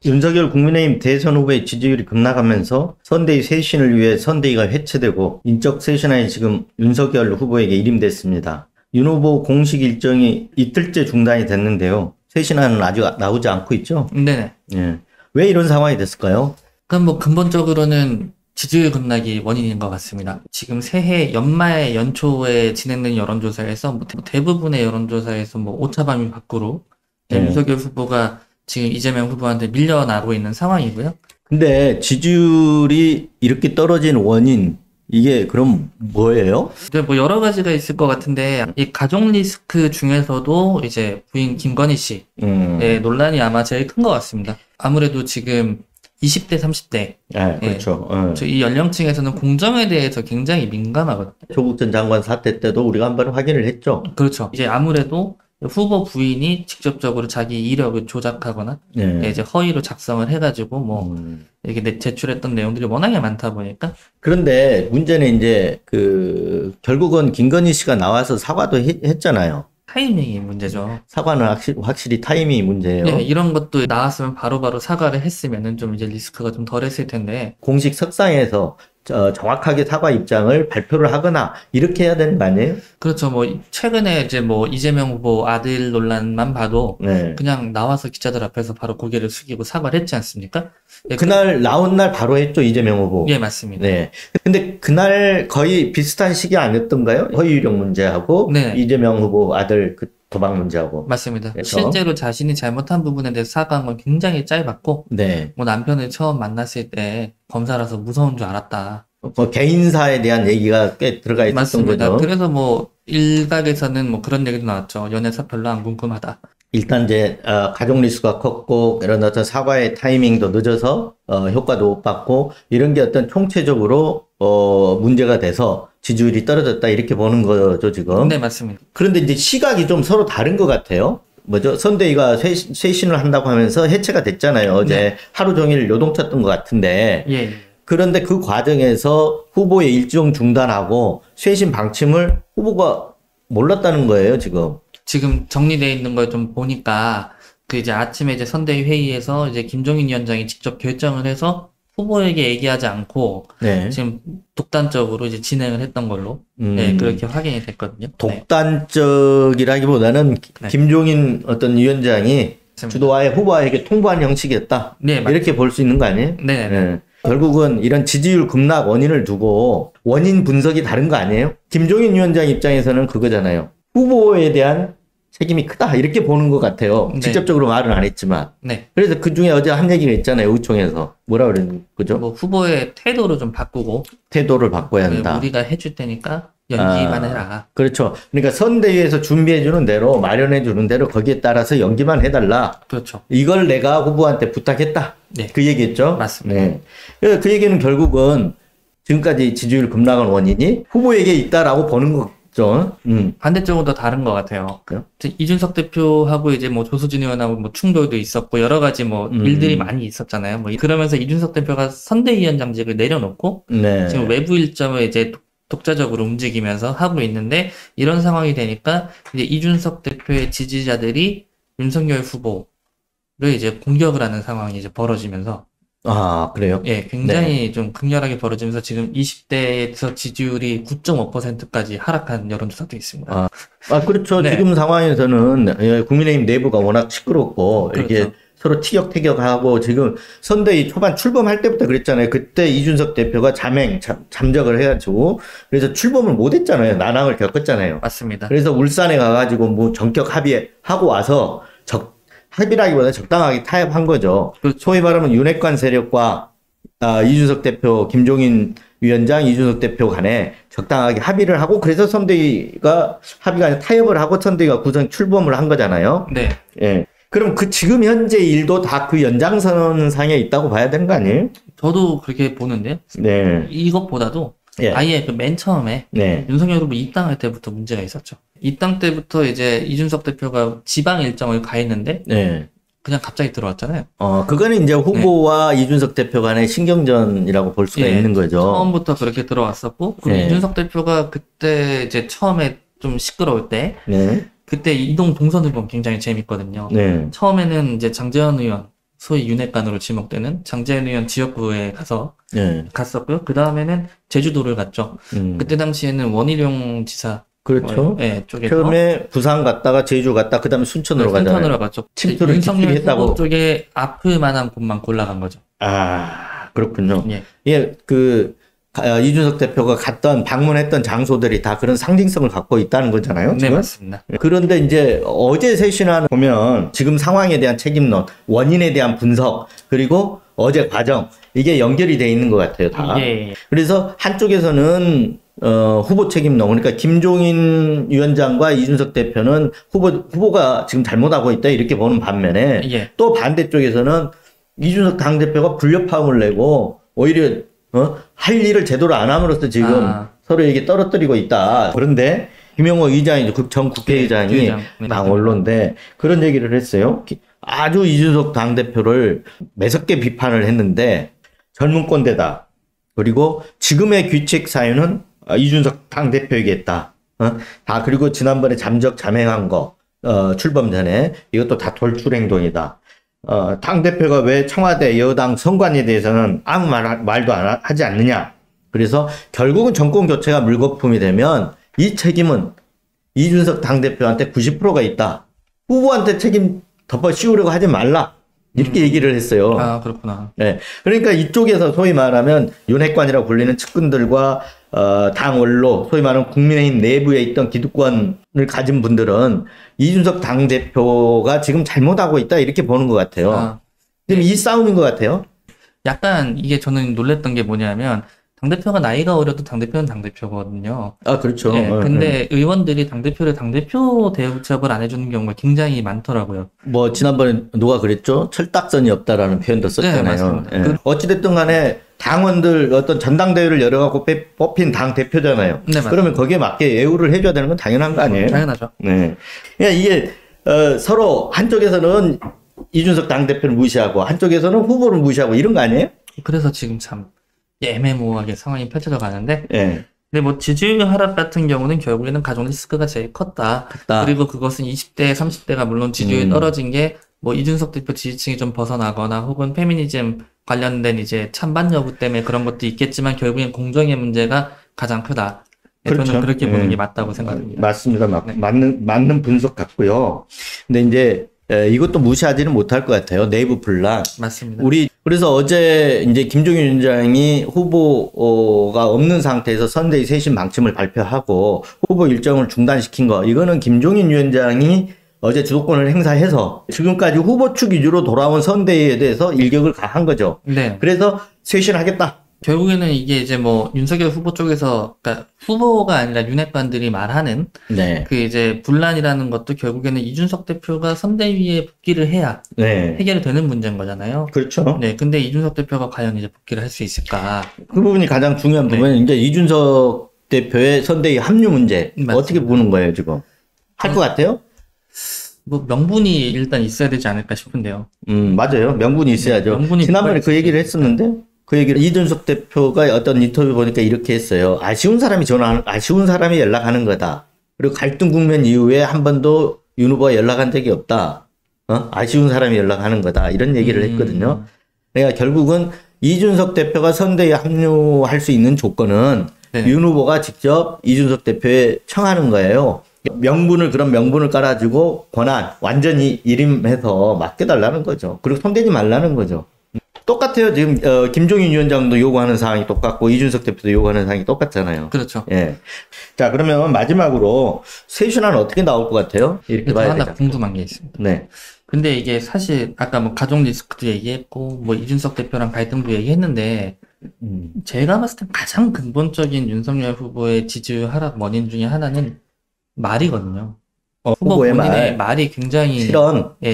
윤석열 국민의힘 대선 후보의 지지율이 급락하면서 선대위 쇄신을 위해 선대위가 해체되고 인적 쇄신안이 지금 윤석열 후보에게 일임됐습니다. 윤 후보 공식 일정이 이틀째 중단이 됐는데요. 쇄신안은 아직 나오지 않고 있죠? 네네. 예. 왜 이런 상황이 됐을까요? 그럼 뭐 근본적으로는 지지율 급락이 원인인 것 같습니다. 지금 새해 연말 연초에 진행된 여론조사에서 뭐 대부분의 여론조사에서 뭐 오차범위 밖으로 윤석열 후보가 지금 이재명 후보한테 밀려나고 있는 상황이고요. 근데 지지율이 이렇게 떨어진 원인, 이게 그럼 뭐예요? 근데 뭐 여러 가지가 있을 것 같은데, 이 가족 리스크 중에서도 이제 부인 김건희 씨의 논란이 아마 제일 큰 것 같습니다. 아무래도 지금 20대, 30대. 아, 그렇죠. 이 연령층에서는 공정에 대해서 굉장히 민감하거든요. 조국 전 장관 사태 때도 우리가 한번 확인을 했죠. 그렇죠. 이제 아무래도 후보 부인이 직접적으로 자기 이력을 조작하거나 이제 허위로 작성을 해가지고 뭐 이렇게 제출했던 내용들이 워낙에 많다 보니까. 그런데 문제는 이제 결국은 김건희 씨가 나와서 사과도 했잖아요. 타이밍이 문제죠. 사과는 확실히 타이밍이 문제예요. 네, 이런 것도 나왔으면 바로바로 사과를 했으면은 좀 이제 리스크가 좀 덜했을 텐데. 공식 석상에서 정확하게 사과 입장을 발표를 하거나 이렇게 해야 되는 거 아니에요? 그렇죠. 뭐 최근에 이제 뭐 이재명 후보 아들 논란만 봐도 그냥 나와서 기자들 앞에서 바로 고개를 숙이고 사과를 했지 않습니까? 네, 그날 나온 날 바로 했죠, 이재명 후보. 예, 맞습니다. 네. 근데 그날 거의 비슷한 시기 아니었던가요? 허위 이력 문제하고 이재명 후보 아들 도박 문제하고. 맞습니다. 그래서? 실제로 자신이 잘못한 부분에 대해서 사과한 건 굉장히 짧았고, 뭐 남편을 처음 만났을 때 검사라서 무서운 줄 알았다. 뭐 개인사에 대한 얘기가 꽤 들어가 있었던 맞습니다. 거죠. 그래서 뭐 일각에서는 뭐 그런 얘기도 나왔죠. 연애사 별로 안 궁금하다. 일단 이제 가족 리스크가 컸고 이런 어떤 사과의 타이밍도 늦어서 효과도 못 받고 이런 게 어떤 총체적으로 문제가 돼서 지지율이 떨어졌다 이렇게 보는 거죠 지금. 네, 맞습니다. 그런데 이제 시각이 좀 서로 다른 것 같아요. 뭐죠? 선대위가 쇄신을 한다고 하면서 해체가 됐잖아요. 어제 하루 종일 요동쳤던 것 같은데. 예. 그런데 그 과정에서 후보의 일정 중단하고 쇄신 방침을 후보가 몰랐다는 거예요 지금. 지금 정리되어 있는 걸 좀 보니까 그 이제 아침에 이제 선대위 회의에서 이제 김종인 위원장이 직접 결정을 해서 후보에게 얘기하지 않고 지금 독단적으로 이제 진행을 했던 걸로 그렇게 확인이 됐거든요. 독단적이라기보다는 김종인 어떤 위원장이 주도하에 후보에게 통보한 형식이었다. 이렇게 볼 수 있는 거 아니에요? 네. 결국은 이런 지지율 급락 원인을 두고 원인 분석이 다른 거 아니에요? 김종인 위원장 입장에서는 그거잖아요. 후보에 대한 책임이 크다 이렇게 보는 것 같아요. 직접적으로 말은 안 했지만. 그래서 그 중에 어제 한 얘기가 있잖아요. 의총에서 뭐라 그러는 거죠? 뭐 후보의 태도를 좀 바꾸고 태도를 바꿔야 한다. 우리가 해줄 테니까 연기만 해라. 그렇죠. 그러니까 선대위에서 준비해주는 대로 마련해주는 대로 거기에 따라서 연기만 해달라. 그렇죠. 이걸 내가 후보한테 부탁했다. 그 얘기였죠. 맞습니다. 그래서 그 얘기는 결국은 지금까지 지지율 급락한 원인이 후보에게 있다라고 보는 거. 반대쪽은 더 다른 것 같아요. 그래요? 이준석 대표하고 이제 뭐 조수진 의원하고 뭐 충돌도 있었고 여러 가지 뭐 일들이 많이 있었잖아요. 뭐 그러면서 이준석 대표가 선대위원장직을 내려놓고 지금 외부 일정을 이제 독자적으로 움직이면서 하고 있는데 이런 상황이 되니까 이제 이준석 대표의 지지자들이 윤석열 후보를 이제 공격을 하는 상황이 이제 벌어지면서. 아, 그래요? 예, 굉장히 좀 극렬하게 벌어지면서 지금 20대에서 지지율이 9.5%까지 하락한 여론조사도 있습니다. 그렇죠. 지금 상황에서는 국민의힘 내부가 워낙 시끄럽고 이렇게 서로 티격태격하고 지금 선대위 초반 출범할 때부터 그랬잖아요. 그때 이준석 대표가 잠적을 해가지고 그래서 출범을 못했잖아요. 난항을 겪었잖아요. 맞습니다. 그래서 울산에 가가지고 뭐 전격 합의하고 와서 합의라기보다 적당하게 타협한 거죠. 소위 말하면 윤핵관 세력과 이준석 대표, 김종인 위원장, 이준석 대표 간에 적당하게 합의를 하고 그래서 선대위가 합의가 아니라 타협을 하고 선대위가 구성 출범을 한 거잖아요. 그럼 지금 현재 일도 다 그 연장선상에 있다고 봐야 되는 거 아니에요? 저도 그렇게 보는데요. 이것보다도 아예 그 맨 처음에 윤석열 후보 입당할 때부터 문제가 있었죠. 입당 때부터 이제 이준석 대표가 지방 일정을 가 있는데 그냥 갑자기 들어왔잖아요. 그거는 이제 후보와 이준석 대표 간의 신경전이라고 볼 수가 있는 거죠. 처음부터 그렇게 들어왔었고 그리고 이준석 대표가 그때 이제 처음에 좀 시끄러울 때 그때 이동 동선 을 보면 굉장히 재밌거든요. 처음에는 이제 장제원 의원 소위 윤핵관으로 지목되는 장재현 의원 지역구에 갔었고요. 그 다음에는 제주도를 갔죠. 그때 당시에는 원희룡 지사 그렇죠. 쪽에서 처음에 부산 갔다가 제주 갔다 그다음에 순천으로 가잖아요. 순천으로 갔죠. 침투를 윤석열 했다고. 후보 쪽에 아플 만한 곳만 골라간 거죠. 아, 그렇군요. 예. 이준석 대표가 방문했던 장소들이 다 그런 상징성을 갖고 있다는 거잖아요. 네, 지금? 맞습니다. 그런데 이제 어제 쇄신안 보면 지금 상황에 대한 책임론, 원인에 대한 분석, 그리고 어제 과정, 이게 연결이 돼 있는 것 같아요, 다. 예. 그래서 한쪽에서는 후보 책임론, 그러니까 김종인 위원장과 이준석 대표는 후보가 지금 잘못하고 있다 이렇게 보는 반면에 또 반대쪽에서는 이준석 당대표가 불협화음을 내고 오히려 할 일을 제대로 안 함으로써 지금 서로에게 떨어뜨리고 있다. 그런데 김영호 의장이 전 국회의장이 당 언론인데 그런 얘기를 했어요. 아주 이준석 당대표를 매섭게 비판을 했는데 젊은 꼰대다. 그리고 지금의 귀책 사유는 이준석 당대표에게 있다. 그리고 지난번에 잠적잠행한 거 출범 전에 이것도 다 돌출 행동이다. 당대표가 왜 청와대 여당 선관위에 대해서는 아무 말도 하지 않느냐. 그래서 결국은 정권 교체가 물거품이 되면 이 책임은 이준석 당대표한테 90%가 있다. 후보한테 책임 덮어 씌우려고 하지 말라. 이렇게 얘기를 했어요. 아, 그렇구나. 네. 그러니까 이쪽에서 소위 말하면 윤핵관이라고 불리는 측근들과 당 원로, 소위 말하는 국민의힘 내부에 있던 기득권을 가진 분들은 이준석 당대표가 지금 잘못하고 있다 이렇게 보는 것 같아요. 지금 이 싸움인 것 같아요. 약간 이게 저는 놀랬던 게 뭐냐면 당대표가 나이가 어려도 당대표는 당대표거든요. 아, 그렇죠. 근데 의원들이 당대표를 당대표 대우처벌 안 해주는 경우가 굉장히 많더라고요. 뭐 지난번에 누가 그랬죠? 철딱선이 없다라는 표현도 썼잖아요. 네, 어찌됐든 간에 당원들 어떤 전당대회를 열어갖고 뽑힌 당 대표잖아요. 네, 그러면 거기에 맞게 예우를 해줘야 되는 건 당연한 거 아니에요? 당연하죠. 네. 그러니까 이게 서로 한쪽에서는 이준석 당대표를 무시하고 한쪽에서는 후보를 무시하고 이런 거 아니에요? 그래서 지금 참 애매모호하게 상황이 펼쳐져 가는데 근데 뭐 지지율 하락 같은 경우는 결국에는 가족 리스크가 제일 컸다. 그리고 그것은 20대, 30대가 물론 지지율이 떨어진 게 뭐 이준석 대표 지지층이 좀 벗어나거나 혹은 페미니즘 관련된 이제 찬반 여부 때문에 그런 것도 있겠지만 결국엔 공정의 문제가 가장 크다. 그렇죠. 저는 그렇게 보는 게 맞다고 생각합니다. 맞습니다. 맞는 분석 같고요. 근데 이제 이것도 무시하지는 못할 것 같아요. 내부 분란. 맞습니다. 그래서 어제 이제 김종인 위원장이 후보가 없는 상태에서 선대위 쇄신 방침을 발표하고 후보 일정을 중단시킨 거. 이거는 김종인 위원장이 어제 주도권을 행사해서 지금까지 후보 측 위주로 돌아온 선대위에 대해서 일격을 가한 거죠. 네. 그래서 쇄신하겠다. 결국에는 이게 이제 뭐 윤석열 후보 쪽에서 그러니까 후보가 아니라 윤핵관들이 말하는 그 이제 분란이라는 것도 결국에는 이준석 대표가 선대위에 복귀를 해야 해결이 되는 문제인 거잖아요. 그렇죠. 네, 근데 이준석 대표가 과연 이제 복귀를 할 수 있을까? 그 부분이 가장 중요한 부분은 이제 이준석 대표의 선대위 합류 문제 어떻게 보는 거예요 지금? 할 것 같아요? 뭐 명분이 일단 있어야 되지 않을까 싶은데요. 맞아요. 명분이 있어야죠. 지난번에 그 얘기를 했었는데. 그 얘기를 이준석 대표가 어떤 인터뷰 보니까 이렇게 했어요. 아쉬운 사람이 연락하는 거다. 그리고 갈등 국면 이후에 한 번도 윤 후보가 연락한 적이 없다. 아쉬운 사람이 연락하는 거다. 이런 얘기를 했거든요. 그러니까 결국은 이준석 대표가 선대위에 합류할 수 있는 조건은 윤 후보가 직접 이준석 대표에 청하는 거예요. 그런 명분을 깔아주고 완전히 일임해서 맡겨달라는 거죠. 그리고 손대지 말라는 거죠. 똑같아요. 지금 김종인 위원장도 요구하는 사항이 똑같고 이준석 대표도 요구하는 사항이 똑같잖아요. 그렇죠. 예. 자, 그러면 마지막으로 쇄신안은 어떻게 나올 것 같아요? 이렇게 봐야 되죠. 하나 궁금한 게 있습니다. 네. 근데 이게 사실 아까 뭐 가족 리스크도 얘기했고 뭐 이준석 대표랑 갈등도 얘기했는데 제가 봤을 때 가장 근본적인 윤석열 후보의 지지율 하락 원인 중에 하나는 말이거든요. 후보 본인의 말이 굉장히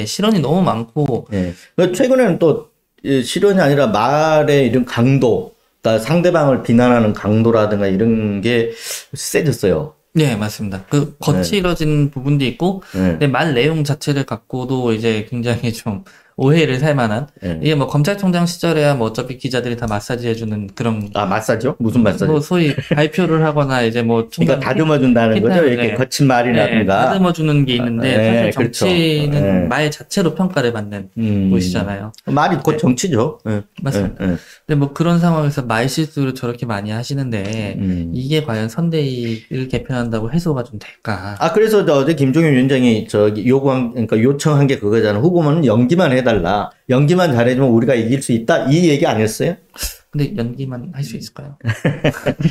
실언이 너무 많고 최근에는 또 실언이 아니라 말의 이런 강도, 그러니까 상대방을 비난하는 강도라든가 이런 게 세졌어요. 네, 맞습니다. 거칠어진 부분도 있고, 근데 말 내용 자체를 갖고도 이제 굉장히 좀 오해를 살 만한 이게 뭐 검찰총장 시절에야 뭐 어차피 기자들이 다 마사지 해주는 그런 마사지요? 무슨 마사지? 뭐 소위 발표를 하거나 이제 뭐 그러니까 다듬어 준다는 거죠. 이렇게 거친 말이라든가 다듬어 주는 게 있는데 사실 정치는 그렇죠. 말 자체로 평가를 받는 곳이잖아요. 말이 곧 정치죠. 맞습니다. 근데 뭐 그런 상황에서 말 실수를 저렇게 많이 하시는데 이게 과연 선대위를 개편한다고 해소가 좀 될까? 그래서 어제 김종인 위원장이 그러니까 요청한 게 그거잖아. 후보는 연기만 해달라. 연기만 잘해주면 우리가 이길 수 있다. 이 얘기 아니었어요? 근데 연기만 할 수 있을까요?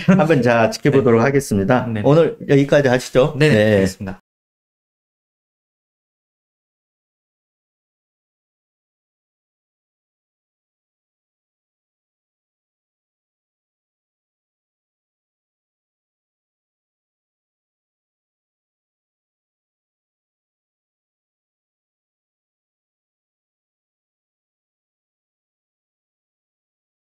한번 지켜보도록 하겠습니다. 네네. 오늘 여기까지 하시죠. 네, 알겠습니다.